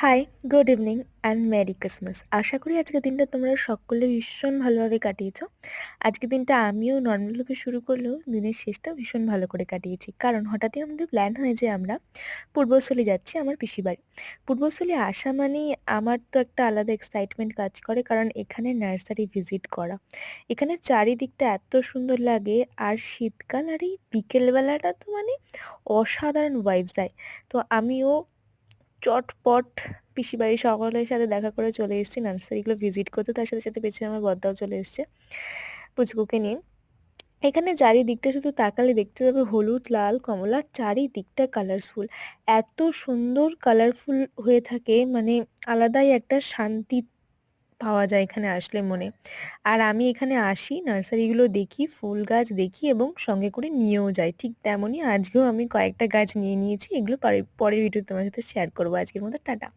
High, good evening and merry Christmas. আশা করি আজকের দিনটা তোমরা সকলে ভীষণ ভালোভাবে কাটিয়েছো। আজকের দিনটা আমিও নরমালভাবে শুরু করলেও দিনের শেষটা ভীষণ ভালো করে কাটিয়েছি। কারণ হঠাৎই আমাদের প্ল্যান হয় যে আমরা পূর্বস্থলী যাচ্ছি আমার পিসির বাড়ি। পূর্বস্থলী আসা মানেই আমার তো একটা আলাদা এক্সাইটমেন্ট কাজ করে কারণ এখানে নার্সারি ভিজিট করা। এখানে চারিদিকটা এত সুন্দর লাগে আর শীতকাল আর এই বিকেলবেলাটা তো মানে অসাধারণ ভাইবস দেয়। তো আমিও চটপট পিসিবাড়ির সকলের সাথে দেখা করে চলে এসেছি নার্সারিগুলো ভিজিট করতে। তার সাথে, সাথে পেছনে আমার বড়দাও চলে এসছে পুচকুকে নিয়ে। এখানে চারিদিকটা শুধু তাকালে দেখতে পাবে হলুদ, লাল, কমলা চারিদিকটা কালারফুল। এত সুন্দর কালারফুল হয়ে থাকে মানে আলাদাই একটা শান্তি পাওয়া যায় এখানে আসলে মনে। আর আমি এখানে আসি, নার্সারিগুলো দেখি, ফুল গাছ দেখি এবং সঙ্গে করে নিয়েও যাই। ঠিক তেমনই আজকেও আমি কয়েকটা গাছ নিয়ে নিয়েছি। এগুলো পরের ভিডিওতে তোমার সাথে শেয়ার করব। আজকের মতো টাটা।